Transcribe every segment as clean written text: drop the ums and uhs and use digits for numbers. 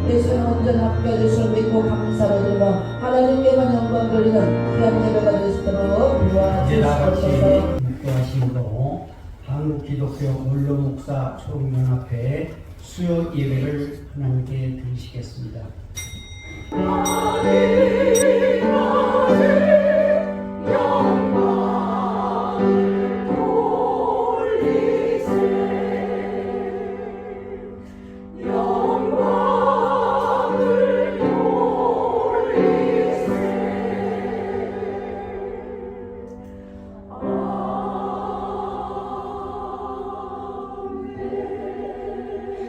예수는 온전히 합게 되심을 믿고 감사를 드리며 하나님께만 영광 돌리는 귀한 예배가 되시도록 도와주시옵소서. 묵도하심으로 한국기독교 원로 목사 총연합회 수요 예배를 하나님께 드리시겠습니다.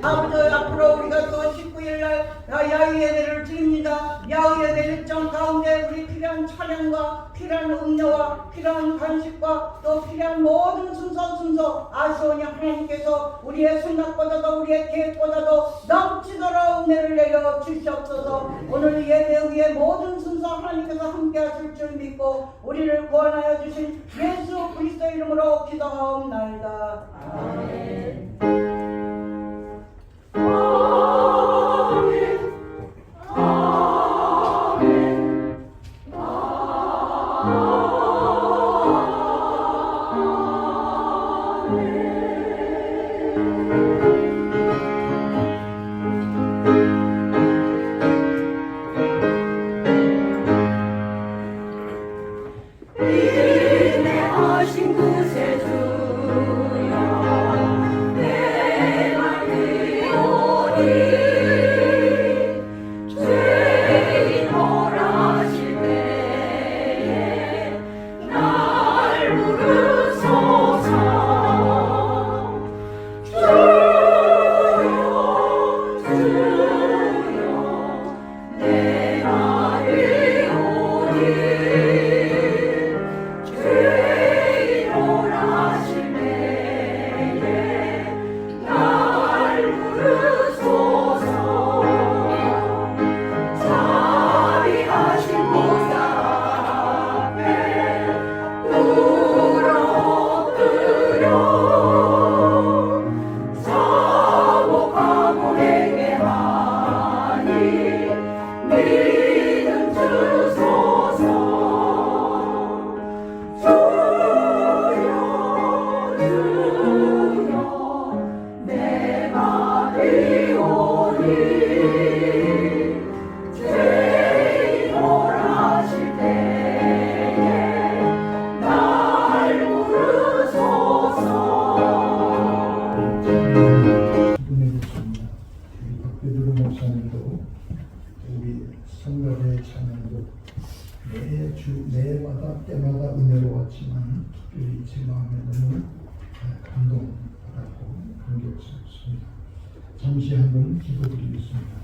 아버지, 앞으로 우리가 또 19일날 야외 예배를 드립니다. 야외 예배 일정 가운데 우리 필요한 차량과 필요한 음료와 필요한 간식과 또 필요한 모든 순서 아시오니 하나님께서 우리의 생각보다도 우리의 계획보다도 넘치도록 은혜를 내려 주시옵소서. 오늘 예배 위에 모든 순서 하나님께서 함께 하실 줄 믿고 우리를 구원하여 주신 예수 그리스도 이름으로 기도하옵나이다. 아멘. 인내하신 구세주여 내가 그리오니 죄인 몰아실 때에 날 부르소서. 주여 내가 그리오니 죄인 몰아실 때에 날 부르소서. 자비하신 보좌 앞에 울어 엎드려 사모하고 회개하니 믿음 주소서. 주여 내가 그리오니 죄인 몰아실 때에 날 부르소서. 기도내겠습니다. 우리 박배두루 목사님도 우리 성가대 찬양도 매마다 때마다 은혜로웠지만 특별히 제 마음에 너무 감동받았고 감격스럽습니다. 잠시 한번 기도드리겠습니다.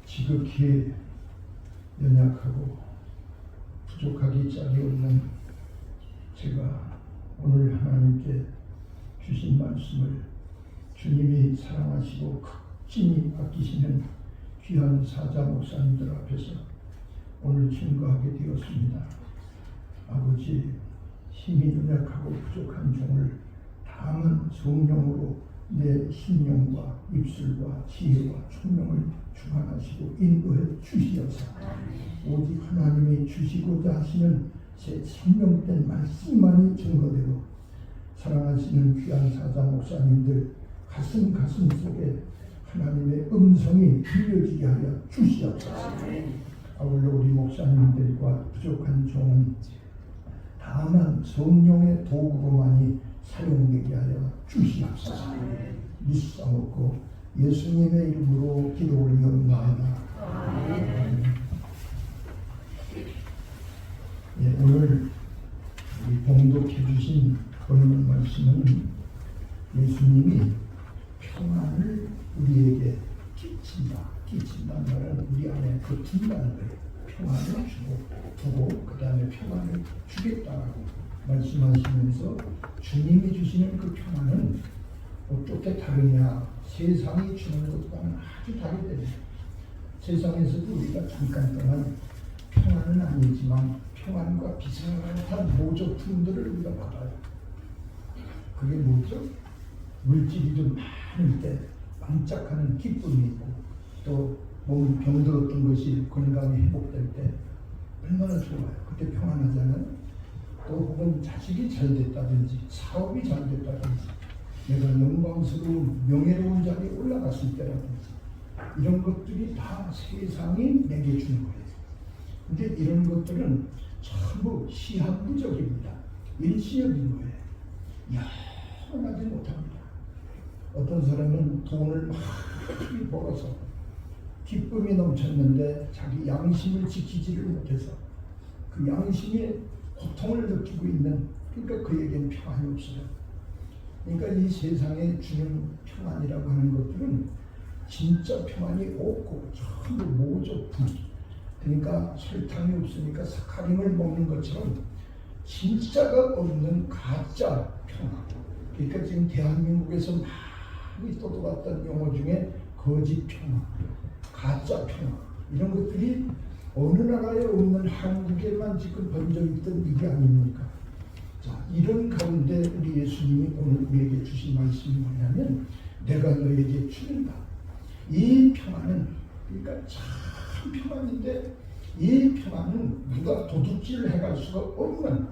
지극히 연약하고 부족하기 짝이 없는 제가 오늘 하나님께 주신 말씀을 주님이 사랑하시고 극진히 아끼시는 귀한 사자 목사님들 앞에서 오늘 증거하게 되었습니다. 아버지, 힘이 연약하고 부족한 종을 다만 성령으로 내 심령과 입술과 지혜와 총명을 주관하시고 인도해 주시옵소서. 오직 하나님이 주시고자 하시는 제 생명된 말씀만이 증거되고 사랑하시는 귀한 사자 목사님들 가슴 속에 하나님의 음성이 들려지게 하여 주시옵소서. 아울러 우리 목사님들과 부족한 종은 다만 성령의 도구로만이 사용되게 하여 주시옵소서. 믿사옵고 예수님의 이름으로 기도 올리옵나이다. 예, 오늘 우리 봉독해 주신 본문 말씀은 예수님이 평안을 우리에게 끼친다는 말은 우리 안에 거친다는 거예요. 평안을 두고 그 다음에 평안을 주겠다라고 말씀하시면서 주님이 주시는 그 평안은 어떻게 다르냐, 세상이 주는 것과는 아주 다르게 됩니다. 세상에서도 우리가 잠깐 동안 평안은 아니지만 평안과 비슷한 모조품들을 우리가 받아요. 그게 뭐죠? 물질이 좀 많을 때 반짝하는 기쁨이 있고 또 몸이 병들었던 것이 건강이 회복될 때 얼마나 좋아요. 그때 평안하잖아요. 또 혹은 자식이 잘 됐다든지 사업이 잘 됐다든지 내가 영광스러운 명예로운 자리에 올라갔을 때라든지 이런 것들이 다 세상이 내게 주는 거예요. 근데 이런 것들은 전부 시한부적입니다. 일시적인 거예요. 영원하지 못합니다. 어떤 사람은 돈을 많이 벌어서 기쁨이 넘쳤는데 자기 양심을 지키지를 못해서 그 양심에 고통을 느끼고 있는, 그러니까 그에게는 평안이 없어요. 그러니까 이 세상에 주는 평안이라고 하는 것들은 진짜 평안이 없고 전부 모조품. 그러니까 설탕이 없으니까 사카린을 먹는 것처럼 진짜가 없는 가짜 평안. 그러니까 지금 대한민국에서 많이 떠돌았던 용어 중에 거짓 평안, 가짜 평안, 이런 것들이 어느 나라에 없는 한국에만 지금 번져 있던 일이 아닙니까? 자, 이런 가운데 우리 예수님이 오늘 우리에게 주신 말씀이 뭐냐면 내가 너에게 주는다. 이 평안은, 그러니까 참 평안인데 이 평안은 누가 도둑질을 해갈 수가 없는,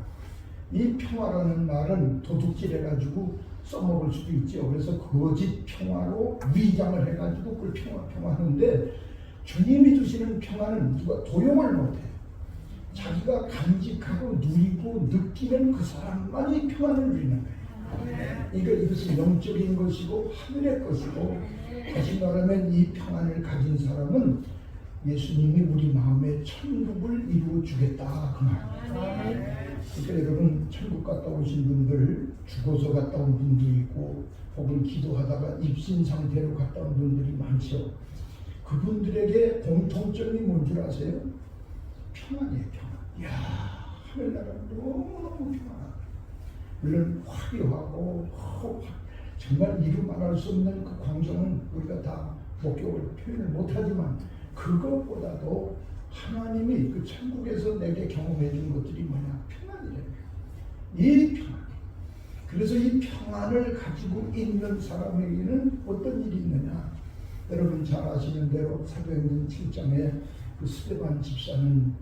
이 평화라는 말은 도둑질해가지고 써먹을 수도 있죠. 그래서 거짓 평화로 위장을 해가지고 그걸 평화하는데 주님이 주시는 평화는 누가 도용을 못해요. 자기가 간직하고 누리고 느끼는 그 사람만이 평안을 누리는 거예요. 그러니까 이것은 영적인 것이고 하늘의 것이고, 다시 말하면 이 평안을 가진 사람은 예수님이 우리 마음에 천국을 이루어 주겠다 그 말입니다. 그러니까 여러분 천국 갔다 오신 분들, 죽어서 갔다 온 분도 있고 혹은 기도하다가 입신 상태로 갔다 온 분들이 많죠. 그분들에게 공통점이 뭔 줄 아세요? 평안이에요. 평안. 이야, 하늘나라는 너무너무 평안하다. 물론 화려하고 정말 이루 말할 수 없는 그 광경은 우리가 다 목격을 표현을 못하지만 그것보다도 하나님이 그 천국에서 내게 경험해 준 것들이 뭐냐? 평안이래요. 이 평안. 그래서 이 평안을 가지고 있는 사람에게는 어떤 일이 있느냐? 여러분 잘 아시는 대로 사도행전 7장에 그 스데반 집사는,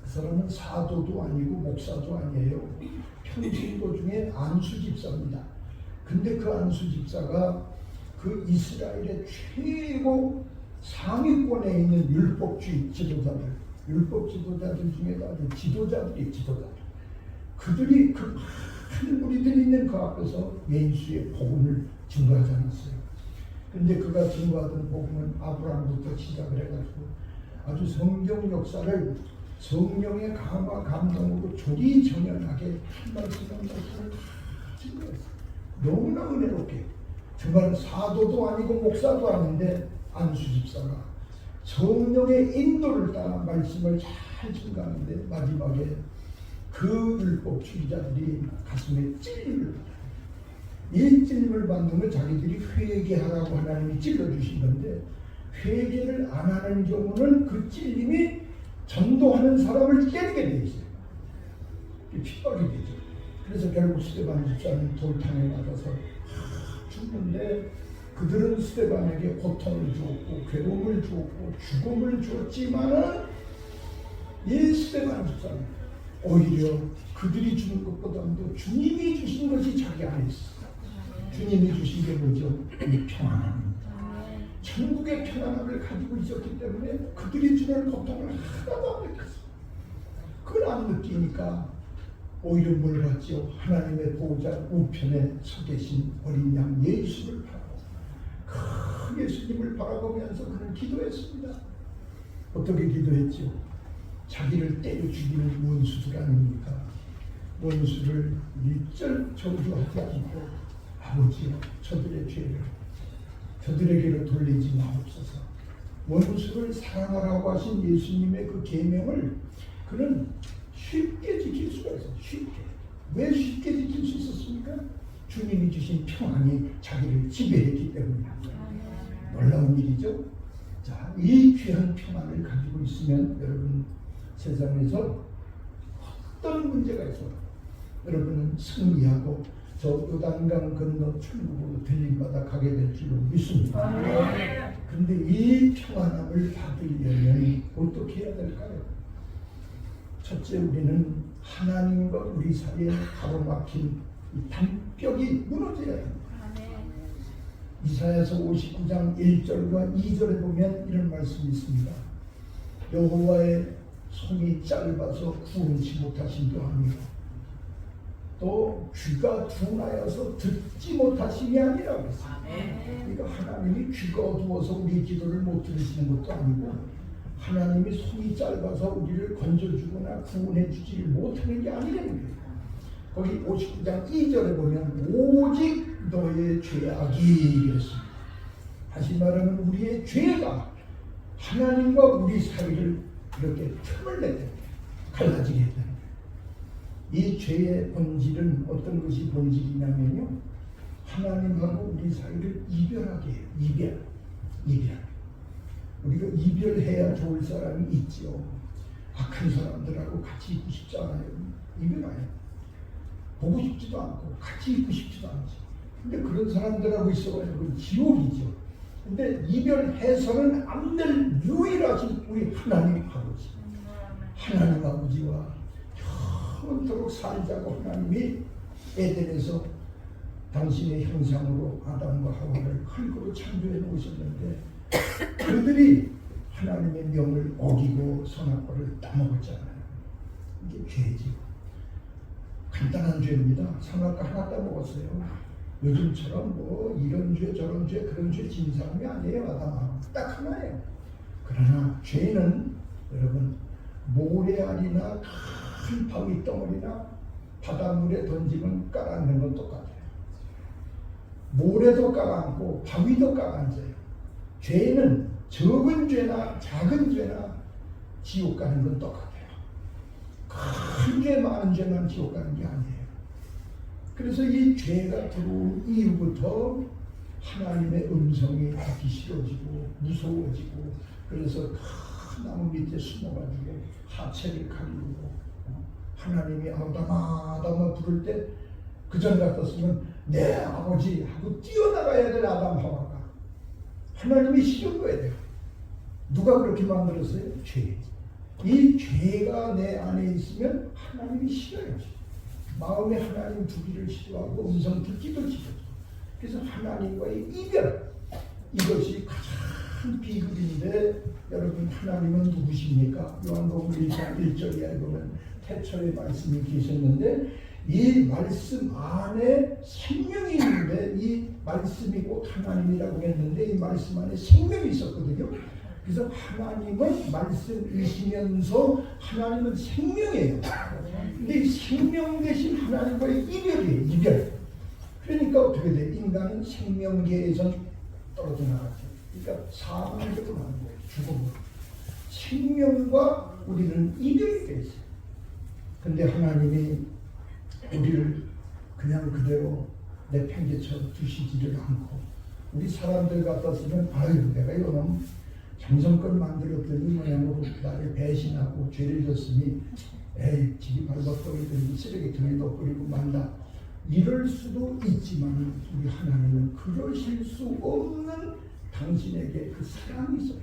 그 사람은 사도도 아니고 목사도 아니에요. 평신도 중에 안수 집사입니다. 근데 그 안수 집사가 그 이스라엘의 최고 상위권에 있는 율법주의 지도자들, 율법 지도자들 중에도 아주 지도자들이 지도자들, 그들이 그 많은 무리들이 있는 그 앞에서 예수의 복음을 증거하지 않았어요. 근데 그가 증거하던 복음은 아브라함부터 시작을 해가지고 아주 성경 역사를 성령의 감화 감동으로 조리정연하게 한 말씀 한 말씀을 다 증거했어요. 너무나 은혜롭게. 정말 사도도 아니고 목사도 아닌데 안수 집사가 성령의 인도를 따라 말씀을 잘 증거하는데 마지막에 그 율법주의자들이 가슴에 찔림을 받아요. 이 찔림을 받는 건 자기들이 회개하라고 하나님이 찔러주신 건데, 회개를 안 하는 경우는 그 찔림이 전도하는 사람을 때리게 돼 있어요. 핍박이 되죠. 그래서 결국 스데반 집사는 돌탕에 맞아서 죽는데, 그들은 스데반에게 고통을 주었고 괴로움을 주었고 죽음을 주었지만은 이 스데반 집사는 오히려 그들이 주는 것보다도 주님이 주신 것이 자기 안에 있어. 주님이 주신 게 뭐죠? 이 평안입니다. 천국의 평안함을 가지고 있었기 때문에 그들이 주는 고통을 하나도 안 느꼈어. 그걸 안 느끼니까 오히려 뭘 봤죠? 하나님의 보호자 우편에 서 계신 어린 양 예수를 바라보고 그 예수님을 바라보면서 그는 기도했습니다. 어떻게 기도했죠? 자기를 때려 죽이는 원수들 아닙니까? 원수를 일절 저주하지 않고 아버지여 저들의 죄를 저들에게로 돌리지 마옵소서. 원수를 사랑하라고 하신 예수님의 그 계명을 그는 쉽게 지킬 수가 있어요. 쉽게. 왜 쉽게 지킬 수 있었습니까? 주님이 주신 평안이 자기를 지배했기 때문입니다. 놀라운 일이죠. 자, 이 귀한 평안을 가지고 있으면 여러분 세상에서 어떤 문제가 있어도 여러분은 승리하고 저 요단강 건너 천국으로 들림받아 가게 될 줄로 믿습니다. 근데 이 평안함을 받으려면 어떻게 해야 될까요? 첫째, 우리는 하나님과 우리 사이에 가로막힌 이 단벽이 무너져야 합니다. 이사야서 59장 1절과 2절에 보면 이런 말씀이 있습니다. 여호와의 손이 짧아서 구원치 못하심도 아니고 또 귀가 둔하여서 듣지 못하심이 아니라 그랬어요. 그러니까 하나님이 귀가 어두워서 우리 기도를 못 들으시는 것도 아니고 하나님이 손이 짧아서 우리를 건져주거나 구원해주지를 못하는 게 아니라는 거예요. 거기 59장 2절에 보면 오직 너의 죄악이 그랬습니다. 다시 말하면 우리의 죄가 하나님과 우리 사이를 이렇게 틈을 내게 갈라지게 했다는 거예요. 이 죄의 본질은 어떤 것이 본질이냐면요, 하나님하고 우리 사이를 이별하게 해요. 이별. 우리가 이별해야 좋을 사람이 있지요. 악한 사람들하고 같이 있고 싶지 않아요. 이별해요. 보고 싶지도 않고 같이 있고 싶지도 않지. 근데 그런 사람들하고 있어가지고 그건 지옥이죠. 근데 이별해서는 안 될 유일하신 우리 하나님 아버지, 하나님 아버지와 영원토록 살자고 하나님이 에덴에서 당신의 형상으로 아담과 하와를 흙으로 창조해 놓으셨는데 그들이 하나님의 명을 어기고 선악과를 따먹었잖아요. 이게 죄지. 간단한 죄입니다. 선악과 하나 따먹었어요. 요즘처럼 뭐 이런 죄 저런 죄 그런 죄 진 사람이 아니에요. 아담하고 딱 하나예요. 그러나 죄는 여러분 모래알이나 큰 바위 덩어리나 바닷물에 던지면 깔아앉는 건 똑같아요. 모래도 깔아앉고 바위도 깔아앉아요. 죄는 적은 죄나 작은 죄나 지옥 가는 건 똑같아요. 큰 죄 많은 죄만 지옥 가는 게 아니에요. 그래서 이 죄가 들어온 이후부터 하나님의 음성이 듣기 싫어지고 무서워지고 그래서 큰 나무 밑에 숨어가지고 하체를 가리고 하나님이 아담아 아담아 부를 때 그전 같았으면 내 아버지 하고 뛰어나가야 될 아담 하와가 하나님이 싫은 거예요. 누가 그렇게 만들었어요? 죄. 이 죄가 내 안에 있으면 하나님이 싫어요. 마음에 하나님 두기를 싫어하고 음성 듣기도 싫어요. 그래서 하나님과의 이별, 이것이 가장 비극인데 여러분 하나님은 누구십니까? 요한복음 1장 1절에 보면 태초에 말씀이 계셨는데 이 말씀 안에 생명이 있는데 이 말씀이 곧 하나님이라고 했는데 이 말씀 안에 생명이 있었거든요. 그래서 하나님은 말씀이시면서 하나님은 생명이에요. 근데 이 생명 대신 하나님과의 이별이에요. 이별. 그러니까 어떻게 돼? 인간은 생명계에서 떨어져 나가죠. 그러니까 사망적으로 하는 거예요. 죽음으로. 생명과 우리는 이별이 돼 있어요. 근데 하나님이 우리를 그냥 그대로 내팽개쳐 두시지를 않고 우리 사람들 같았으면 아유 내가 이거는 정성껏 만들었더니 뭐냐고 나를 배신하고 죄를 졌으니 에이 지기 발버둥이든지 쓰레기통에 넣어버리고 만다 이럴 수도 있지만 우리 하나님은 그러실 수 없는 당신에게 그 사랑이 있어요.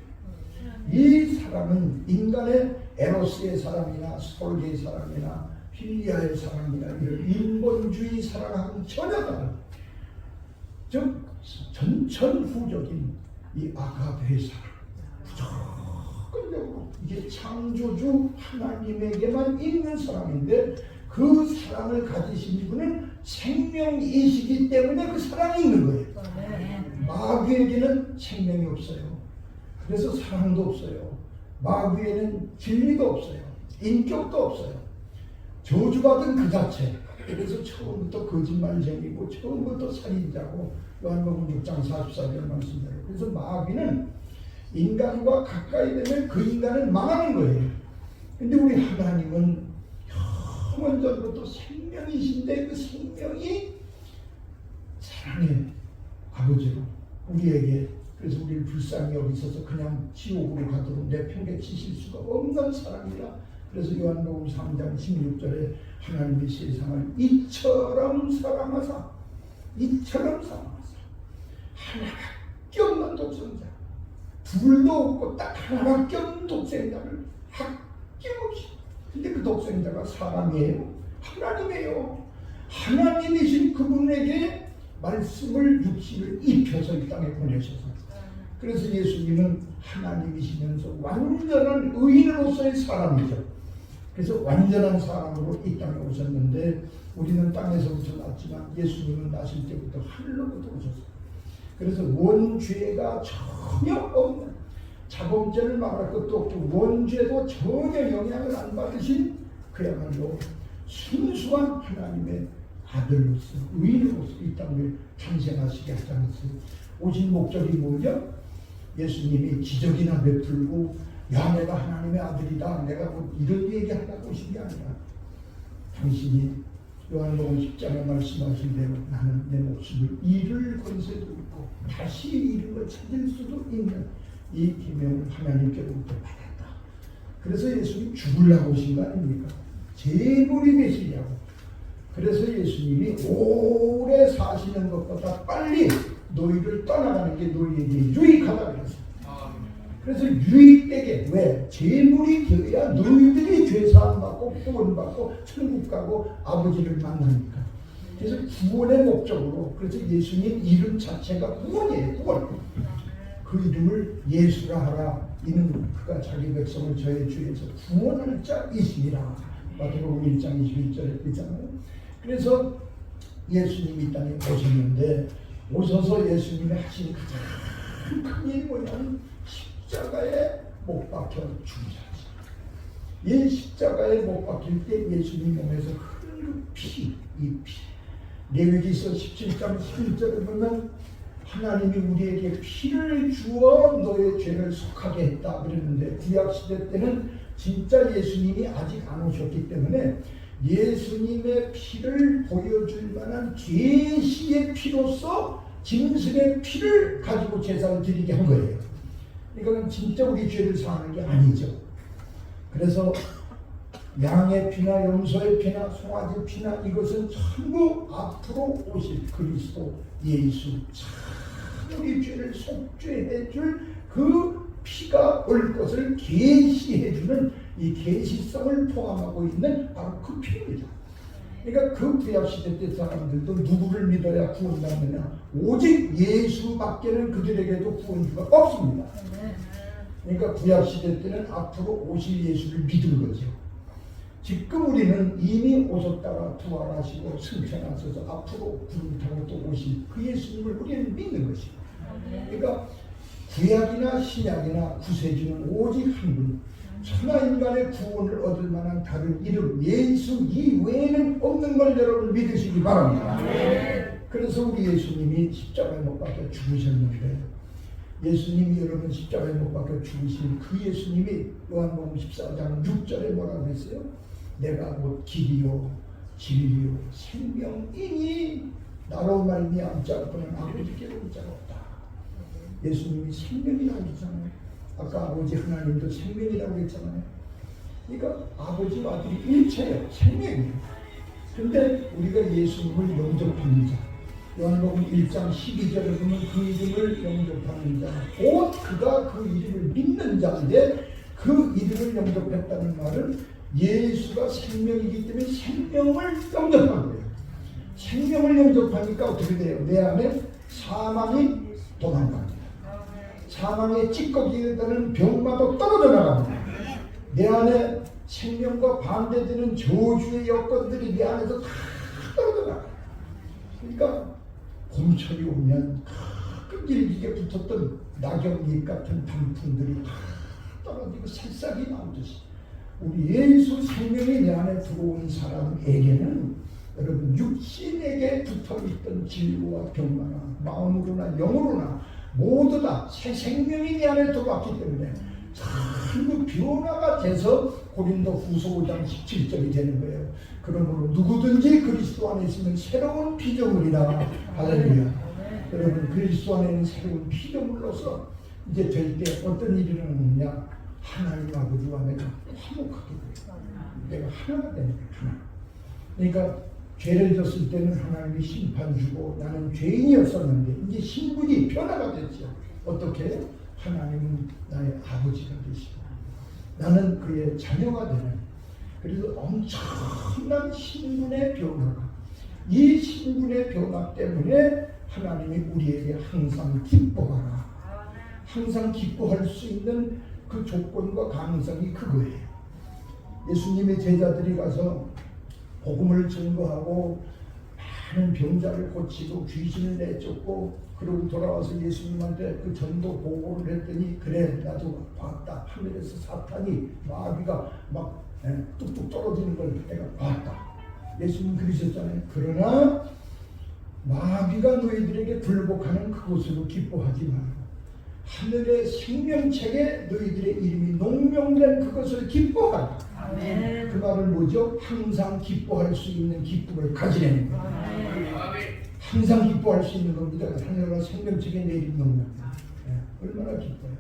이 사랑은 인간의 에로스의 사랑이나 스톨게의 사랑이나 필리아의 사랑이나 이런 인본주의 사랑하고는 전혀 다른 즉 전천후적인 이 아가페의 사랑 무조건적으로 이게 창조주 하나님에게만 있는 사랑인데 그 사랑을 가지신 분은 생명이시기 때문에 그 사랑이 있는 거예요. 마귀에게는 생명이 없어요. 그래서 사랑도 없어요. 마귀에는 진리가 없어요. 인격도 없어요. 저주받은 그 자체. 그래서 처음부터 거짓말쟁이고 처음부터 살인자고 요한복음 6장 44절 말씀대로. 그래서 마귀는 인간과 가까이 되면 그 인간은 망하는 거예요. 근데 우리 하나님은 영원전부터 생명이신데 그 생명이 사랑의 아버지로 우리에게 그래서 우리를 불쌍히 여기셔서 그냥 지옥으로 가도록 내팽개치실 수가 없는 사랑이라 그래서 요한복음 3장 16절에 하나님이 세상을 이처럼 사랑하사 하나밖에 없는 독생자, 둘도 없고 딱 하나밖에 없는 독생자를 아낌없이, 근데 그 독생자가 사람이에요? 하나님이에요. 하나님이신 그분에게 말씀을 육신을 입혀서 이 땅에 보내셔서, 그래서 예수님은 하나님이시면서 완전한 의인으로서의 사람이죠. 그래서 완전한 사람으로 이 땅에 오셨는데, 우리는 땅에서부터 났지만 예수님은 나실 때부터 하늘로부터 오셨어요. 그래서 원죄가 전혀 없는, 자범죄를 말할 것도 없고 원죄도 전혀 영향을 안 받으신 그야말로 순수한 하나님의 아들로서, 의인으로서 이 땅을 탄생하시게 하지 않았어요. 오신 목적이 뭐냐? 예수님이 기적이나 베풀고 야 내가 하나님의 아들이다, 내가 뭐 이런 얘기하려고 오신 게 아니라, 당신이 요한복음 10장에 말씀하신 대로 나는 내 목숨을 잃을 권세도 있고 다시 잃은 걸 찾을 수도 있는 이 계명을 하나님께로부터 받았다. 그래서 예수님이 죽으려고 오신 거 아닙니까? 제물이 되시려고. 그래서 예수님이 오래 사시는 것보다 빨리 너희를 떠나가는 게 너희에게 유익하다 그랬어요. 그래서 유익되게, 왜? 제물이 되어야 너희들이 죄사함 받고 구원받고 천국 가고 아버지를 만나니까. 그래서 구원의 목적으로, 그래서 예수님 이름 자체가 구원이에요. 구원. 그 이름을 예수라 하라. 이는 그가 자기 백성을 저의 주에서 구원할 자이시니라. 마태복음 1장 21절에 있잖아요. 그래서 예수님이 이 땅에 오셨는데, 오셔서 예수님이 하신 가장 큰 일이 뭐냐면 십자가에 못 박혀 죽으셨지. 이 십자가에 못 박힐 때 예수님 몸에서 흐르는 피, 이 피. 레위기서 17장 11절에 보면 하나님이 우리에게 피를 주어 너의 죄를 속하게 했다 그랬는데, 구약시대 때는 진짜 예수님이 아직 안 오셨기 때문에 예수님의 피를 보여줄 만한 계시의 피로서 짐승의 피를 가지고 제사를 드리게 한 거예요. 이거는 진짜 우리 죄를 사하는 게 아니죠. 그래서 양의 피나 염소의 피나 송아지 피나 이것은 전부 앞으로 오실 그리스도 예수, 참 우리 죄를 속죄해 줄 그 피가 올 것을 계시해 주는 이 계시성을 포함하고 있는 바로 그 피입니다. 그러니까 그 구약시대 때 사람들도 누구를 믿어야 구원받느냐? 오직 예수밖에는 그들에게도 구원주가 없습니다. 그러니까 구약시대 때는 앞으로 오실 예수를 믿은 거죠. 지금 우리는 이미 오셨다가 부활하시고 승천하셔서 앞으로 구름 타고 또 오실 그 예수님을 우리는 믿는 것이죠. 그러니까 구약이나 신약이나 구세주는 오직 한 분, 천하인간의 구원을 얻을 만한 다른 이름 예수 이외에는 없는 걸 여러분 믿으시기 바랍니다. 그래서 우리 예수님이 십자가에 못 박혀 죽으셨는데, 예수님이 여러분 십자가에 못 박혀 죽으신 그 예수님이 요한복음 14장 6절에 뭐라고 했어요? 내가 곧 길이요 진리요 생명이니 나로 말미암지 않고는 아버지께로 올 자가 없다. 예수님이 생명이라고 했잖아요. 아까 아버지 하나님도 생명이라고 했잖아요. 그러니까 아버지와 아들이 일체예요. 생명이에요. 근데 우리가 예수님을 영접하는 자, 요한복음 1장 12절에 보면 그 이름을 영접하는 자, 곧 그가 그 이름을 믿는 자인데, 그 이름을 영접했다는 말은 예수가 생명이기 때문에 생명을 영접한 거예요. 생명을 영접하니까 어떻게 돼요? 내 안에 사망이 도망갑니다. 사망의 찌꺼기에 따른 병마도 떨어져 나갑니다. 내 안에 생명과 반대되는 저주의 여건들이 내 안에서 다 떨어져 나가요. 그러니까 봄철이 오면 끈질기게 붙었던 낙엽잎 같은 단풍들이 다 떨어지고 새싹이 나오듯이, 우리 예수 생명이 내 안에 들어온 사람에게는 여러분 육신에게 붙어있던 질고와 병마나 마음으로나 영으로나 모두 다 새 생명이 내 안에 들어왔기 때문에 전부 변화가 돼서 고린도 후서 5장 17절이 되는 거예요. 그러므로 누구든지 그리스도 안에 있으면 새로운 피조물이라. 할렐루야. 여러분 그리스도 안에 있는 새로운 피조물로서 이제 될 때 어떤 일이 일어나느냐? 하나님 아버지와 내가 화목하게 돼요. 내가 하나가 되는 거예요. 하나. 그러니까 죄를 졌을 때는 하나님이 심판 주고 나는 죄인이었었는데 이제 신분이 변화가 됐죠. 어떻게? 하나님은 나의 아버지가 되시고 나는 그의 자녀가 되는, 그래서 엄청난 신분의 변화가, 이 신분의 변화 때문에 하나님이 우리에게 항상 기뻐하라, 항상 기뻐할 수 있는 그 조건과 가능성이 그거예요. 예수님의 제자들이 가서 복음을 증거하고 많은 병자를 고치고 귀신을 내쫓고 그러고 돌아와서 예수님한테 그 전도 보고를 했더니 그래 나도 봤다. 하늘에서 사탄이 마귀가 막 뚝뚝 떨어지는 걸 내가 봤다. 예수님 그러셨잖아요. 그러나 마귀가 너희들에게 굴복하는 그곳으로 기뻐하지 말고 하늘의 생명책에 너희들의 이름이 농명된 그것을 기뻐하라. 아멘. 그 말은 뭐죠? 항상 기뻐할 수 있는 기쁨을 가지라는 거예요. 항상 기뻐할 수 있는 겁니다. 하늘의 생명책에 내 이름 농명된. 얼마나 기뻐요.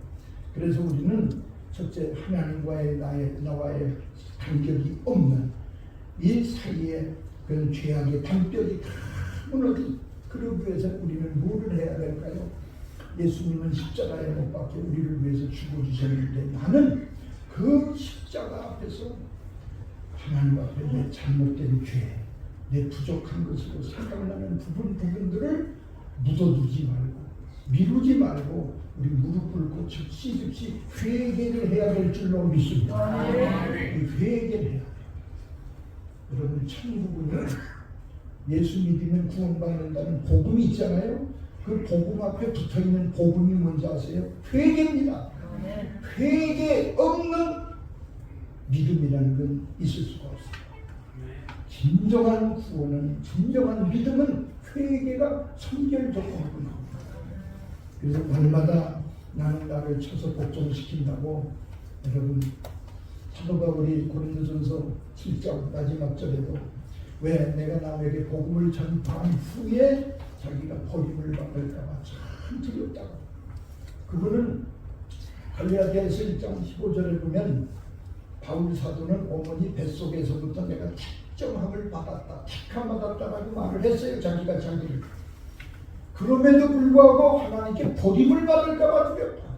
그래서 우리는 첫째 하나님과의 나와의 간격이 없는 이 사이에 그런 죄악의 담벽이 다 무너진, 그러기 위해서 우리는 뭐를 해야 될까요? 예수님은 십자가에 못 박혀 우리를 위해서 죽어주셨는데 나는 그 십자가 앞에서 하나님 앞에 내 잘못된 죄, 내 부족한 것으로 생각나는 부분들을 묻어두지 말고 미루지 말고 우리 무릎 꿇고 즉시 회개를 해야 될 줄로 믿습니다. 회개를 해야 돼요. 여러분 천국은요, 예수 믿으면 구원받는다는 복음이 있잖아요. 그 복음 앞에 붙어있는 복음이 뭔지 아세요? 회개입니다. 회개 없는 믿음이라는 건 있을 수가 없어요. 진정한 구원은, 진정한 믿음은 회개가 선결 조건으로 나옵니다. 그래서 날마다 나는 나를 쳐서 복종시킨다고, 여러분 사도 바울이 고린도전서 7장 마지막 절에도 왜 내가 남에게 복음을 전파한 후에 자기가 버림을 받을까봐 참 두렵다고. 그분은 갈라디아서 1장 15절에 보면 바울 사도는 어머니 뱃속에서부터 내가 택정함을 받았다, 택함 받았다라고 말을 했어요. 자기가 자기를. 그럼에도 불구하고 하나님께 버림을 받을까봐 두렵다.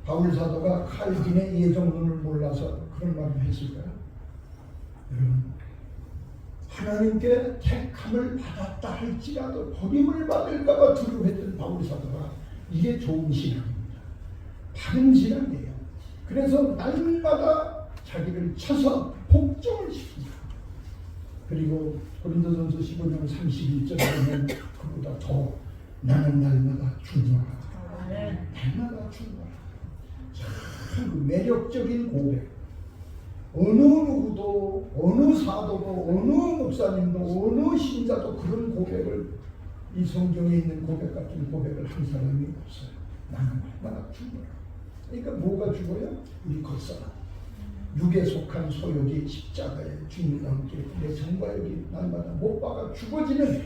바울 사도가 칼빈의 예정론을 몰라서 그런 말을 했을까요? 여러분, 하나님께 택함을 받았다 할지라도 버림을 받을까봐 두려워했던 바울 사도가 이게 좋은 신앙입니다. 바른 신앙이에요. 그래서 날마다 자기를 쳐서 복종을 시킵니다. 그리고 고린도전서 15장 31절에 보면 그보다 더 나는 날마다 중요하다. 날마다 중요하다. 참 매력적인 고백. 어느 누구도, 어느 사도도, 어느 목사님도, 어느 신자도 그런 고백을, 이 성경에 있는 고백 같은 고백을 한 사람이 없어요. 나는 날마다 죽어요. 그러니까 뭐가 죽어요? 우리 겉사람. 육에 속한 소욕이 십자가에 주님과 함께 내 정과 여기 날마다 못 박아 죽어지는,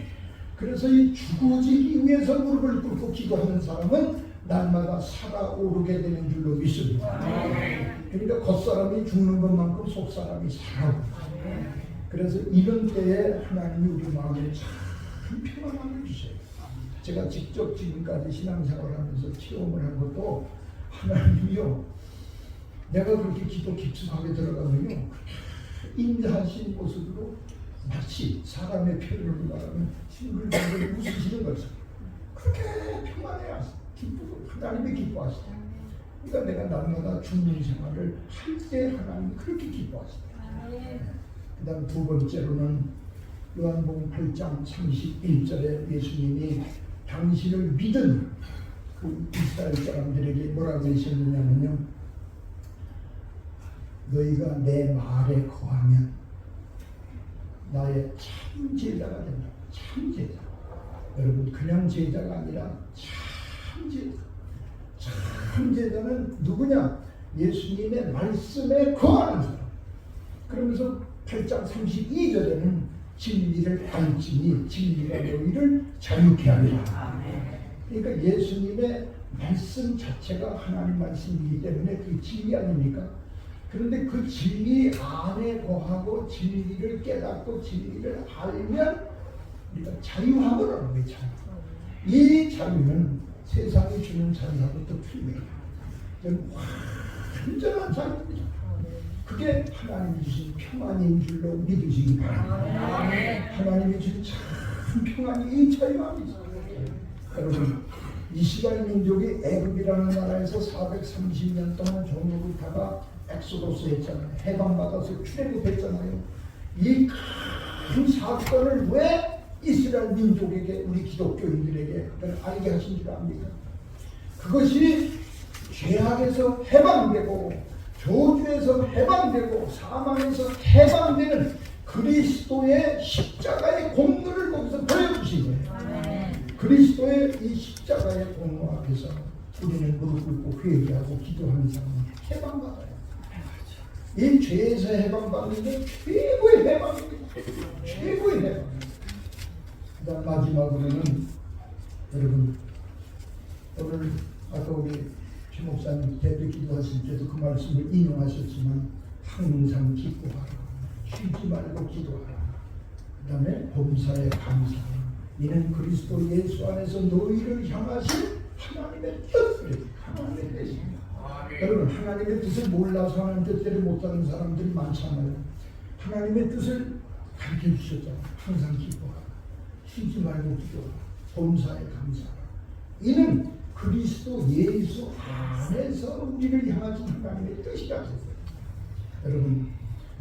그래서 이 죽어지기 위해서 무릎을 꿇고 기도하는 사람은 날마다 살아오르게 되는 줄로 믿습니다. 그러니까 겉사람이 죽는 것만큼 속사람이 살아오고, 그래서 이런 때에 하나님이 우리 마음에 참 평안함을 주세요. 제가 직접 지금까지 신앙생활을 하면서 체험을 한 것도 하나님이요, 내가 그렇게 기도 깊숙하게 들어가면요, 인자하신 모습으로 마치 사람의 표현을 말하면 싱글벙글 웃으시는 것을 그렇게 평안해요. 기쁘고 하나님이 기뻐하시다. 그러니까 내가 날마다 죽는 생활을 할 때 하나님이 그렇게 기뻐하시다. 그 다음 두 번째로는 요한복음 8장 31절에 예수님이 당신을 믿은 그 이스라엘 사람들에게 뭐라고 하셨느냐면요, 너희가 내 말에 거하면 나의 참 제자가 된다. 참 제자. 여러분, 그냥 제자가 아니라 참 제자. 참 제자는 누구냐? 예수님의 말씀에 거하는 사람. 그러면서 8장 32절에는 진리를 알지니 진리가 너희를 자유케 하리라. 그러니까 예수님의 말씀 자체가 하나님 말씀이기 때문에 그 진리 아닙니까? 그런데 그 진리 안에 거하고 진리를 깨닫고 진리를 알면 우리가 자유함을 얻는 거예요. 이 자유는 세상이 주는 자유하고도 틀립니다. 완전한 자유입니다. 그게 하나님이 주신 평안인 줄로 믿으시기 바랍니다. 하나님이 주신 참 평안이 이 자유함이죠. 여러분, 이스라엘 민족이 애굽이라는 나라에서 430년 동안 종노릇하다가 엑소도스 했잖아요. 해방받아서 출애굽했잖아요. 이 큰 사건을 왜 이스라엘 민족에게, 우리 기독교인들에게 알게 하신 줄 압니까? 그것이 죄악에서 해방되고 저주에서 해방되고 사망에서 해방되는 그리스도의 십자가의 공로를 거기서 보여주신 거예요. 그리스도의 이 십자가의 공로 앞에서 우리는 무릎 꿇고 회개하고 기도하는 사람은 해방받아요. 이 죄에서 해방받는 게 최고의 해방입니다. 최고의 해방. 그다음 마지막으로는 여러분, 오늘 아까 우리 최 목사님 대표 기도하실 때도 그 말씀을 인용하셨지만 항상 기도하라, 쉬지 말고 기도하라. 그 다음에 범사에 감사하라. 이는 그리스도 예수 안에서 너희를 향하신 하나님의 뜻을, 하나님의 뜻입니다. 여러분, 하나님의 뜻을 몰라서 하나님 뜻대로 못하는 사람들이 많잖아요. 하나님의 뜻을 가르쳐 주셨잖아요. 항상 기도하라, 쉬지 말고 기도하라, 범사에 감사하라. 이는 그리스도 예수 안에서 우리를 향하신 하나님의 뜻이라고 했어요. 여러분,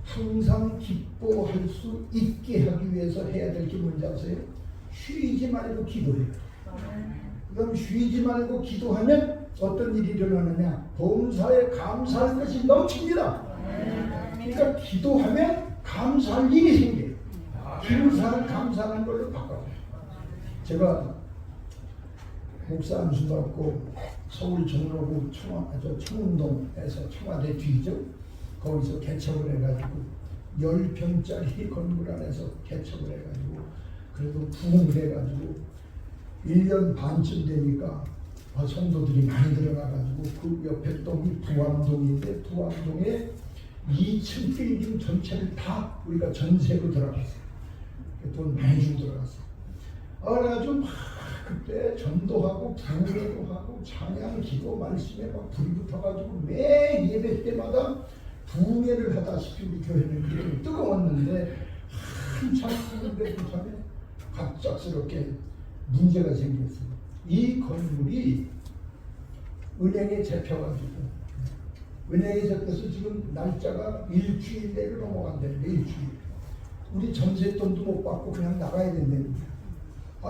항상 기뻐할 수 있게 하기 위해서 해야 될 게 뭔지 아세요? 쉬지 말고 기도해요. 그럼 쉬지 말고 기도하면 어떤 일이 일어나느냐? 범사에 감사할 것이 넘칩니다. 그러니까 기도하면 감사할 일이 생겨요. 기도사를 감사하는 걸로 바꿔요. 제가 목사 안수 받고 서울 종로구 청운동에서 청와대 뒤죠. 거기서 개척을 해가지고 10평짜리 건물 안에서 개척을 해가지고 그래도 부흥을 해가지고 1년 반쯤 되니까 성도들이 많이 들어가가지고 그 옆에 동이 부암동인데 부암동에 2층 빌딩 전체를 다 우리가 전세로 들어갔어요. 돈 많이 주고 들어갔어요. 그래가지고 막 그때 전도하고 부흥회도 하고 찬양 기도 말씀에 막 불이 붙어가지고 매 예배 때마다 부흥회를 하다시피 우리 교회는 그렇게 뜨거웠는데 한참 뜨거운데 그 전에 갑작스럽게 문제가 생겼어요. 이 건물이 은행에 잡혀가지고 은행에 잡혀서 지금 날짜가 일주일 내로 넘어간다는데 일주일. 우리 전세돈도 못 받고 그냥 나가야 된다는데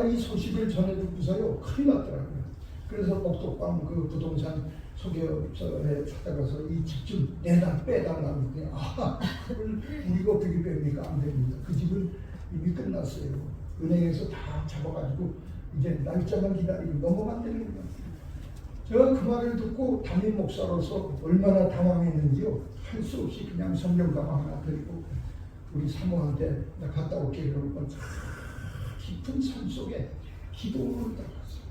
이 소식을 전해듣고서요 큰일 났더라고요. 그래서 목독방 그 부동산 소개업소에 찾아가서 이 집 좀 빼달라고 그냥 그걸 우리가 어떻게 뺍니까? 안 됩니다. 그 집은 이미 끝났어요. 은행에서 다 잡아가지고 이제 날짜만 기다리고 넘어간다는 거예요. 제가 그 말을 듣고 담임 목사로서 얼마나 당황했는지요. 할 수 없이 그냥 성경 가방 하나 들고 우리 사모한테 나 갔다 올게 그러고 깊은 산 속에 기도원으로 들어갔어요.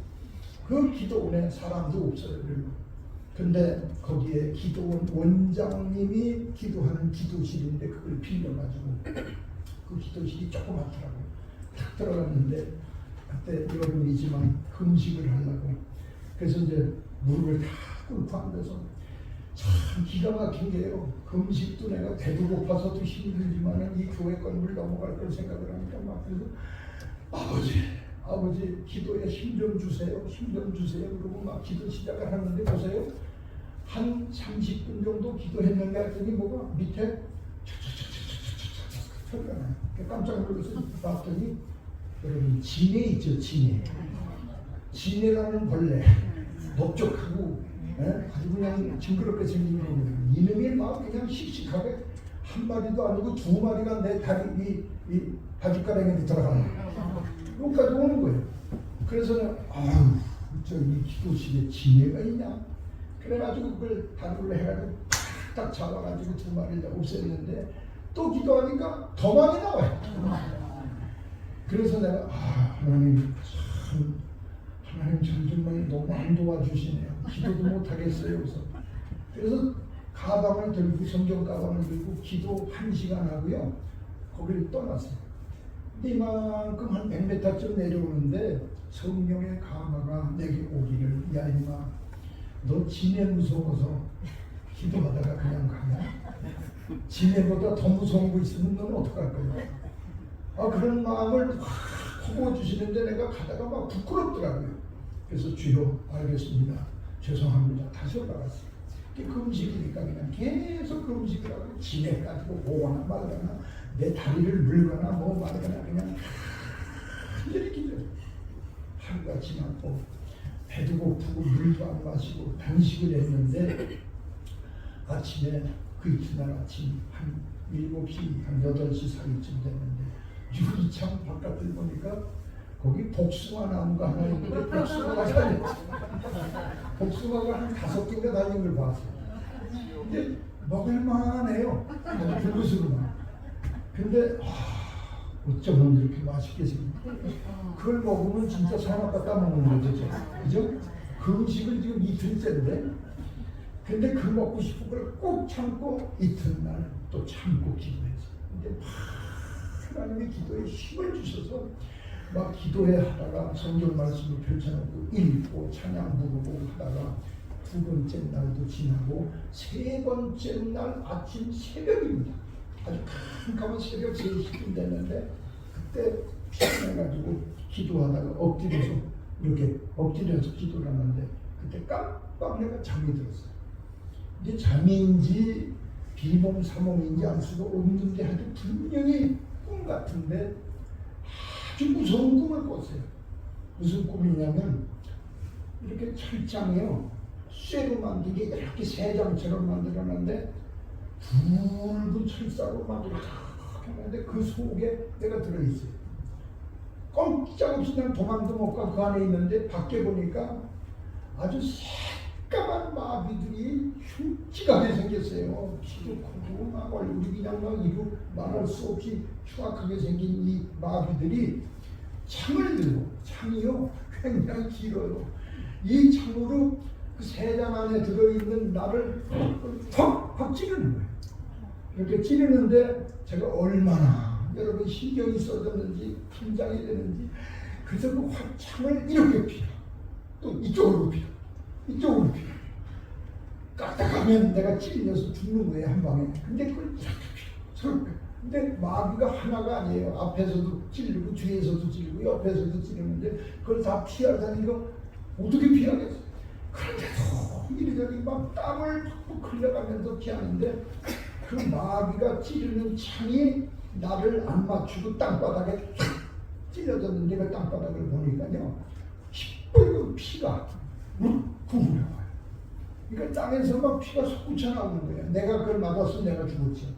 그 기도원에 사람도 없어요. 근데 거기에 기도원 원장님이 기도하는 기도실인데 그걸 빌려가지고 그 기도실이 조그맣더라고요. 딱 들어갔는데 그때 여름이지만 금식을 하려고 그래서 이제 무릎을 다 꿇고 앉아서 참 기가 막힌 게요. 금식도 내가 배도 고파서도 힘들지만 이 교회 건물 넘어갈 걸 생각을 하니까 막 그래서 아버지 기도에 힘 좀 주세요. 힘 좀 주세요. 그러고 막 기도 시작을 하는데 보세요. 한 30분 정도 기도했는가 했더니 뭐가 밑에 소리가 나요. 깜짝 놀라서 봤더니 여러분 진해 있죠. 진해라는 벌레 넓적하고 아주 그냥 징그럽게 생긴 겁니다. 이놈이 막 그냥 씩씩하게 한 마리도 아니고 두 마리가 내 다리 이 바짓가랑이에 들어가는 여기까지 오는 거예요. 그래서 저기 기도실에 진해가 있냐? 그래가지고 그걸 다루를 해가지고 딱 잡아가지고 두 마리를 없앴는데 또 기도하니까 더 많이 나와요. 그래서 내가 하나님 하나님 전 정말 너무 안 도와주시네요. 기도도 못하겠어요. 그래서 가방을 들고 성경 가방을 들고 기도 1시간 하고요. 거기를 떠났어요. 근데 이만큼 한 100m쯤 내려오는데 성령의 가마가 내게 오기를 야 임마 너 지네 무서워서 기도하다가 그냥 가냐? 지네보다 더 무서운 거 있으면 넌 어떡할 거야? 그런 마음을 확 퍼부어주시는데 내가 가다가 막 부끄럽더라고요. 그래서 주여 알겠습니다. 죄송합니다. 다시 올라갔어요. 그 음식이니까 그냥 계속 그 음식을 하고 지네 가지고 오거나 말거나 내 다리를 물거나 뭐 말거나 그냥 완전히 기도해요. 하루가 지났고 배도 고프고 물도 안 마시고 단식을 했는데 아침에 그 이튿날 아침 한 7시, 한 8시 사이쯤 됐는데 유리창 바깥을 보니까 거기 복숭아 나무가 하나 있는데 복숭아가 달렸지. 복숭아가 한 5개가 달린 걸 봤어요. 근데 먹을만해요. 굵으시구나. 근데 어쩌면 이렇게 맛있게 생긴 그걸 먹으면 진짜 사람 갖다 먹는 거죠. 그죠? 그 음식을 지금 이틀째인데 근데 그 먹고 싶은 걸 꼭 참고 이튿날 또 참고 기도했어요. 근데 하나님의 기도에 힘을 주셔서 막 기도해 하다가 성경 말씀을 펼쳐놓고 읽고 찬양 부르고 하다가 2번째 날도 지나고 3번째 날 아침 새벽입니다. 아주 캄캄한 새벽 3시쯤 됐는데 그때 피곤해가지고 기도하다가 엎드려서 이렇게 엎드려서 기도를 하는데 그때 깜빡 내가 잠이 들었어요. 이제 잠인지 비몽 사몽인지 알 수가 없는데 아주 분명히 꿈 같은데 아주 무서운 꿈을 꿨어요. 무슨 꿈이냐면 이렇게 철장이요 쇠로 만든 게 이렇게 새장처럼 만들어놨는데 붉은 철사로 만들어놨는데 그 속에 내가 들어있어요. 꼼짝없이 그냥 도망도 못 가 그 안에 있는데 밖에 보니까 아주 새까만 마비들이 흉측하게 생겼어요. 키도 크고 막 얼굴이 그냥 막 이루 말할 수 없이 흉악하게 생긴 이 마비들이 창을 들고 창이요 굉장히 길어요. 이 창으로 그 새장 안에 들어있는 나를 팍팍 찌르는 거예요. 이렇게 찌르는데 제가 얼마나 여러분 신경이 써졌는지 긴장이 되는지 그래서 그 창을 이렇게 피워 또 이쪽으로 피워 이쪽으로 피워 까딱하면 내가 찔려서 죽는 거예요 한 방에. 근데 그걸 이렇게 피워 근데 마비가 하나가 아니에요. 앞에서도 찔리고 뒤에서도 찔리고 옆에서도 찌르는데 그걸 다 피하다니 이거 어떻게 피하겠어요. 그런데도 이리저리 막 땀을 팍팍 흘려가면서 피하는데 그 마비가 찌르는 창이 나를 안 맞추고 땅바닥에 찔려졌는데 그 땅바닥을 보니까요 시뻘건 피가 구부려와요. 그러니까 땅에서 막 피가 솟구쳐 나오는 거예요. 내가 그걸 맞았으면 내가 죽었지.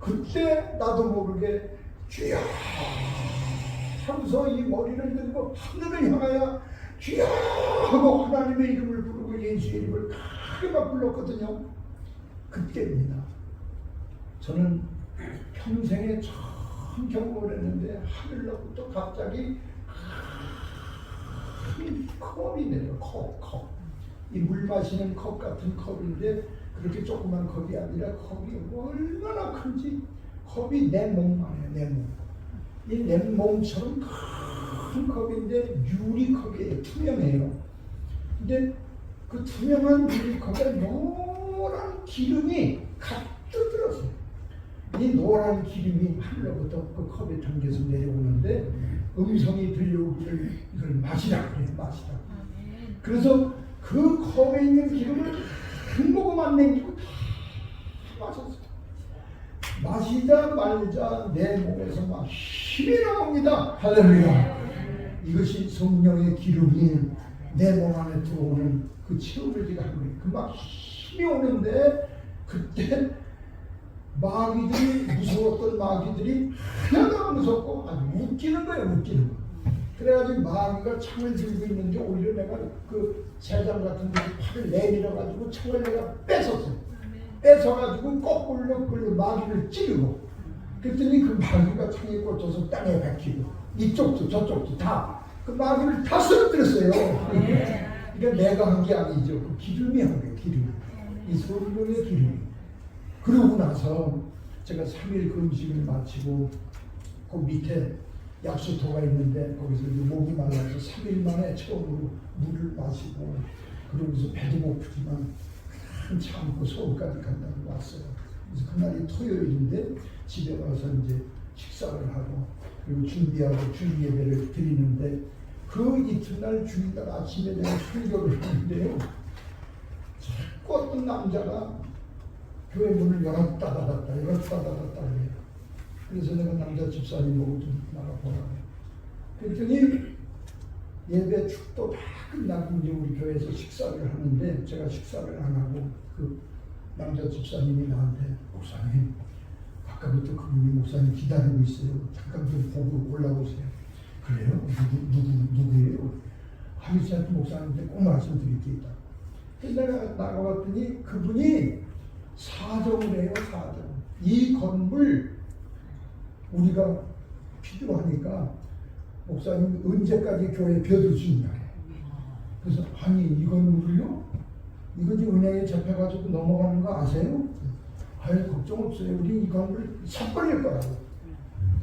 그때 나도 모르게 주여 하면서 이 머리를 들고 하늘을 향하여 주여 하고 하나님의 이름을 부르고 예수의 이름을 크게 막 불렀거든요. 그때입니다. 저는 평생에 처음 경험을 했는데 하늘로부터 갑자기 큰 컵이 내려 컵. 이 물 마시는 컵 같은 컵인데 그렇게 조그만 컵이 아니라 컵이 얼마나 큰지 컵이 내 몸만 해요. 내 몸. 이 내 몸처럼 큰 컵인데 유리컵이에요. 투명해요. 근데 그 투명한 유리컵에 노란 기름이 가득 들었어요. 이 노란 기름이 하늘로부터 그 컵에 담겨서 내려오는데 음성이 들려오기를 이걸 마시라 그래요. 마시라. 그래서 그 컵에 있는 기름을 한 모금 안 남기고 다 마셨어요. 마시자 말자 내 몸에서 막 힘이 나옵니다. 할렐루야. 이것이 성령의 기름이 내 몸 안에 들어오는 그 체험을 제가 한 거예요. 그 막 힘이 오는데 그때 마귀들이 무서웠던 마귀들이 하나도 안 무섭고 아주 웃기는 거예요. 웃기는 거. 그래가지고 마귀가 창을 들고 있는데 오히려 내가 그 새장 같은 데 팔을 내밀어가지고 창을 내가 뺏었어요. 뺏어가지고 거꾸로 그 마귀를 찌르고 그랬더니 그 마귀가 창에 꽂혀서 땅에 박히고 이쪽도 저쪽도 다 그 마귀를 다 쓰러뜨렸어요. 그러니까 내가 한 게 아니죠. 그 기름이 한 거예요. 기름이. 이 성령의 기름이. 그러고 나서 제가 3일 금식을 마치고 그 밑에 약수터가 있는데 거기서 이제 목이 말라서 3일 만에 처음으로 물을 마시고 그러면서 배도 고프지만 그냥 참고 서울까지 간다고 왔어요. 그래서 그날이 토요일인데 집에 와서 이제 식사를 하고 그리고 준비하고 주일 예배를 드리는데 그 이튿날 주일날 아침에 내가 설교를 하는데요. 자꾸 어떤 남자가 교회 문을 열었다 닫았다 해요. 그래서 내가 남자 집사님 보고 좀 나가보라고. 그랬더니 예배 축도 다 끝나고 이제 우리 교회에서 식사를 하는데 제가 식사를 안 하고 그 남자 집사님이 나한테 목사님 아까부터 그분이 목사님 기다리고 있어요. 잠깐 좀 보고 올라오세요. 그래요? 누구예요? 하미스한테 목사님한테 꼭 말씀드릴 게 있다. 그래서 내가 나가봤더니 그분이 사정을 해요. 사정. 이 건물 우리가 필요하니까 목사님 언제까지 교회에 벼들 수 있냐. 그래서 아니 이 건물을요? 이거 지금 은행에 잡혀가지고 넘어가는 거 아세요? 아유 걱정 없어요. 우리 이 건물 삭발릴 거라고.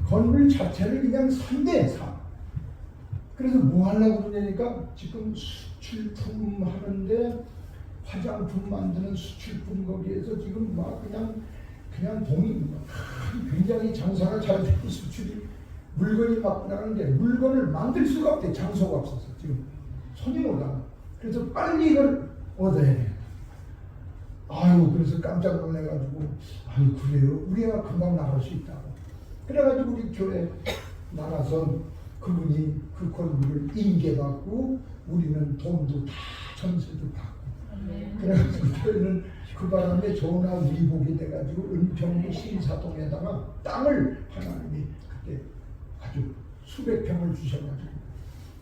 건물 자체를 그냥 산대 사. 그래서 뭐 하려고 그러냐니까 지금 수출품 하는데 화장품 만드는 수출품 거기에서 지금 막 그냥 돈이 굉장히 장사가 잘 되고 수출이 물건이 막 나가는데 물건을 만들 수가 없대. 장소가 없어서 지금 손이 못 나가. 그래서 빨리 이걸 얻어야 돼. 아유 그래서 깜짝 놀래가지고 아유 그래요? 우리가 금방 나갈 수 있다고. 그래가지고 우리 교회 나가서 그분이 그 건물을 인계받고 우리는 돈도 다 전세도 받고. 그래가지고 저희는 그 바람에 전화 위복이 돼가지고 은평구 신사동에다가 땅을 하나님이 그때 아주 수백 평을 주셔가지고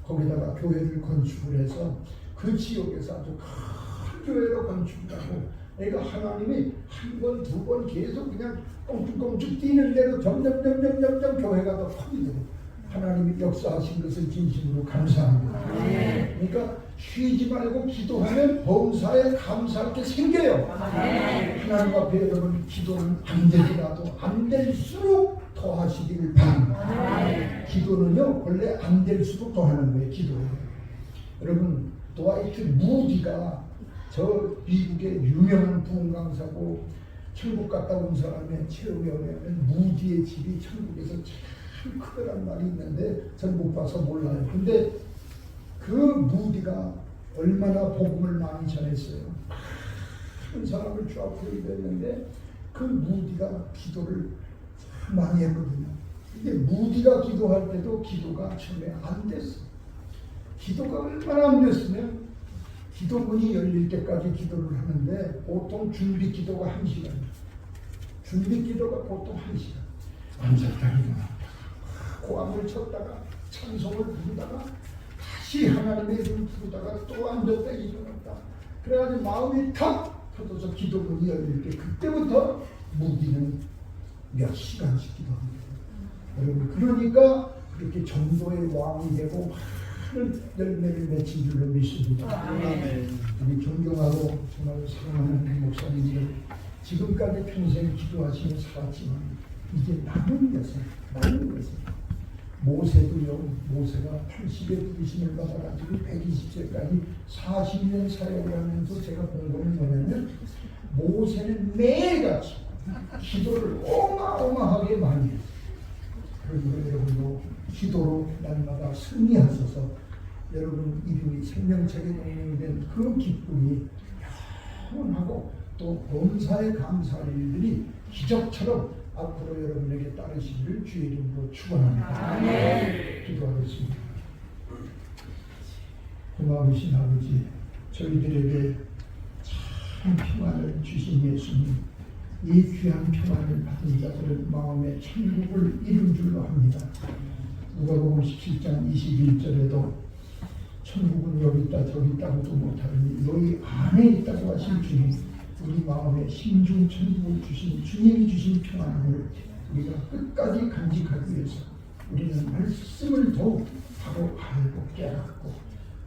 거기다가 교회를 건축을 해서 그 지역에서 아주 큰 교회로 건축을 하고 그러니까 하나님이 한 번, 두 번 계속 그냥 꽁충꽁충 뛰는 대로 점점 교회가 더 커지고 하나님이 역사하신 것을 진심으로 감사합니다. 그러니까 쉬지 말고 기도하면 범사에 감사할 게 생겨요. 하나님 앞에 여러분 기도는 안 되더라도 안 될수록 더 하시기를 바랍니다. 기도는요 원래 안 될수록 더 하는 거예요. 기도예요. 여러분 드와이트 무디가 저 미국의 유명한 부흥강사고 천국 갔다 온 사람의 체험에 의하면 무디의 집이 천국에서 참 크더란 말이 있는데 전 못 봐서 몰라요. 근데 그 무디가 얼마나 복음을 많이 전했어요. 큰 사람을 주 앞으로 이랬는데 그 무디가 기도를 참 많이 했거든요. 근데 무디가 기도할 때도 기도가 처음에 안 됐어. 기도가 얼마나 안 됐으면 기도문이 열릴 때까지 기도를 하는데 보통 준비 기도가 1시간이에요. 준비 기도가 보통 1시간. 앉았다 일어났다. 고함을 쳤다가 찬송을 부르다가 다시 하나님의 이름을 부르다가 또 앉았다 일어났다. 그래가지고 마음이 탁 터져서 기도문이 열릴 때 그때부터 무기는 몇 시간씩 기도합니다. 여러분 그러니까 그렇게 전도의 왕이 되고 많은 열매를 맺힌 줄로 믿습니다. 우리 존경하고 정말 사랑하는 목사님들 지금까지 평생 기도하시며 살았지만 이제 남은 것은 모세가 80에 부르심을 받아가지고 120세까지 40년 사역을 하면서 제가 본 거는 뭐냐면 모세는 매일같이 기도를 어마어마하게 많이 했어요. 그리고 여러분도 기도로 날마다 승리하셔서 여러분 이름이 생명책에 명명된 그 기쁨이 영원하고 또 범사에 감사할 일들이 기적처럼 앞으로 여러분에게 따르시기를 주의 이름으로 축원합니다. 기도하겠습니다. 고마우신 아버지, 저희들에게 참 평안을 주신 예수님, 이 귀한 평안을 받은 자들은 마음에 천국을 이룬 줄로 합니다. 누가복음 17장 21절에도 천국은 여기 있다 저기 있다고도 못하니 너희 안에 있다고 하신 주님, 우리 마음에 심중 천국을 주신 주님이 주신 평안을 우리가 끝까지 간직하기 위해서 우리는 말씀을 더욱 바로 알고 깨닫고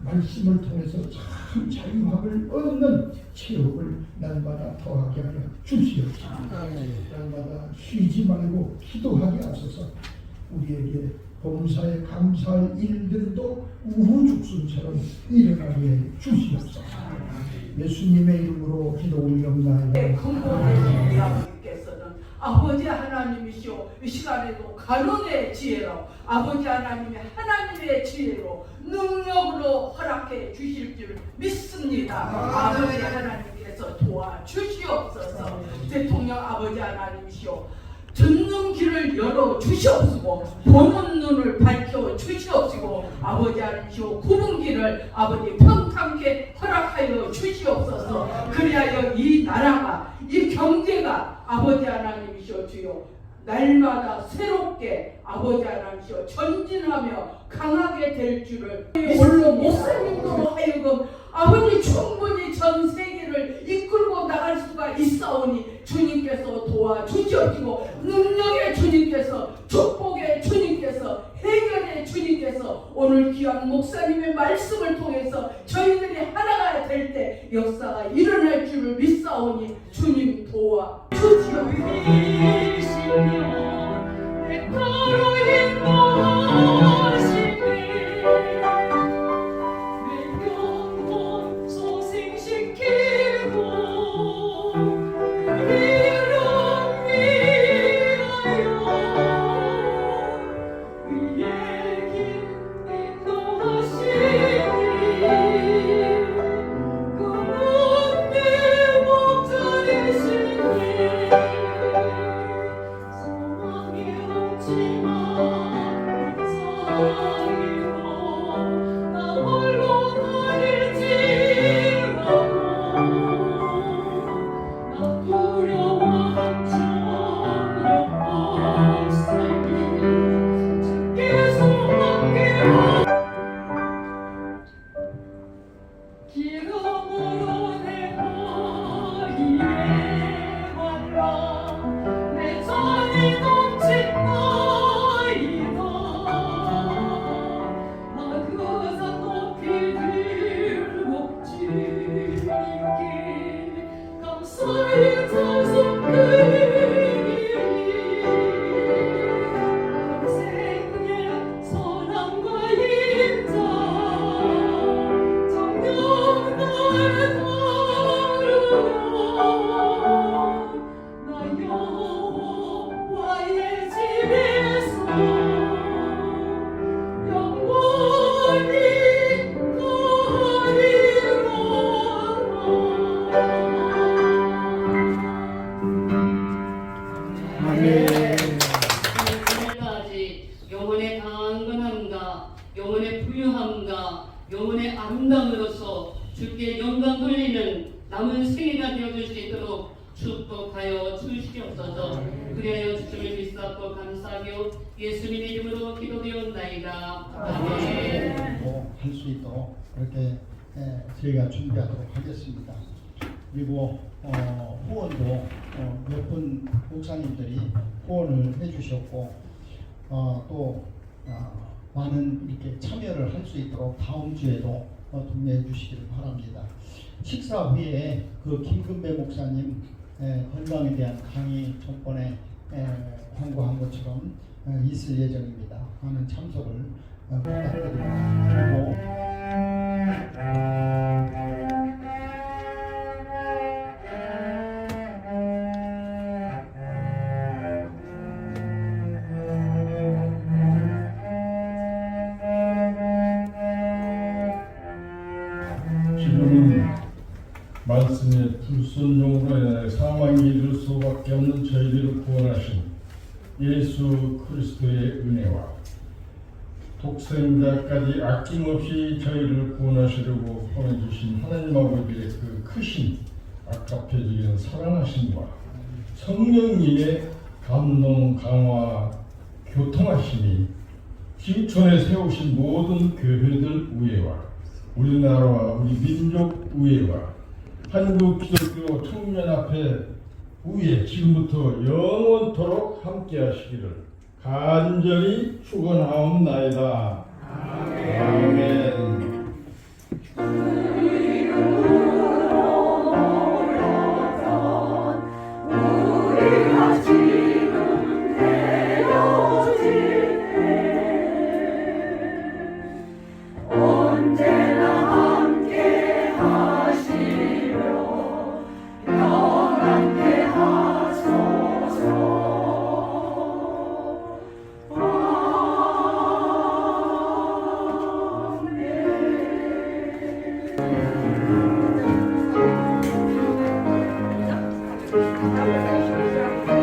말씀을 통해서 참 자유함을 얻는 체험을 날마다 더하게 하여 주시옵소서. 날마다 쉬지 말고 기도하게 하소서. 우리에게 범사에 감사할 일들도 우후죽순처럼 일어나게 해 주시옵소서. 예수님의 이름으로 기도 올려옵나이다. 근본의 아버지께서는 아버지 하나님이시오, 이 시간에도 가론의 지혜로 아버지 하나님의 지혜로 능력으로 허락해 주실 줄 믿습니다. 아버지 하나님께서 도와주시옵소서. 대통령 아버지 하나님이시오, 듣는 길을 열어 주시옵시고 보는 눈을 밝혀 주시옵시고 아버지 하나님이시오, 굽은 길을 아버지 평탄케 허락하여 주시옵소서. 그리하여 이 나라가 이 경제가 아버지 하나님이시오 주여 날마다 새롭게 아버지 하나님이시오 전진하며 강하게 될 줄을 홀로 목사님으로 하여금 아버지 충분히 전 세계를 이끌고 나갈 수가 있사오니 주님께서 도와주시옵시고 능력의 주님께서 축복의 주님께서 해결의 주님께서 오늘 귀한 목사님의 말씀을 통해서 저희들이 하나가 될 때 역사가 일어날 줄을 믿사오니 주님 도와주시옵소서. 영혼의 강건함과 영혼의 부유함과 영혼의 아름다움으로서 주께 영광 돌리는 남은 생애가 되어줄 수 있도록 축복하여 주시옵소서. 그리하여 주님을 믿사옵고 감사하며 예수님의 이름으로 기도되었나이다. 아멘. 할 수 있도록 그렇게 저희가 준비하도록 하겠습니다. 그리고 후원도 몇 분 목사님들이 후원을 해주셨고 또 많은 이렇게 참여를 할 수 있도록 다음 주에도 동의해 주시기를 바랍니다. 식사 후에 그 김금배 목사님 건강에 대한 강의 전번에 광고한 것처럼 있을 예정입니다. 많은 참석을 부탁드립니다. 그리고 지금은 말씀의 불순종으로 인해 사망에 이를 수밖에 없는 저희들을 구원하신 예수 그리스도의 은혜와 독생자까지 아낌없이 저희를 구원하시려고 보내주신 하나님 아버지의 그 크신 아깝해지는 사랑하심과 성령님의 감동, 강화, 교통하심이 지구촌에 세우신 모든 교회들 위에와 우리나라와 우리 민족 위에와 한국 기독교 청년합회 위에 지금부터 영원토록 함께 하시기를 간절히 축원하옵나이다. 아멘. 우리가 지금 헤어질 때 언제나 함께 하시며 영원케 하소서. 아멘.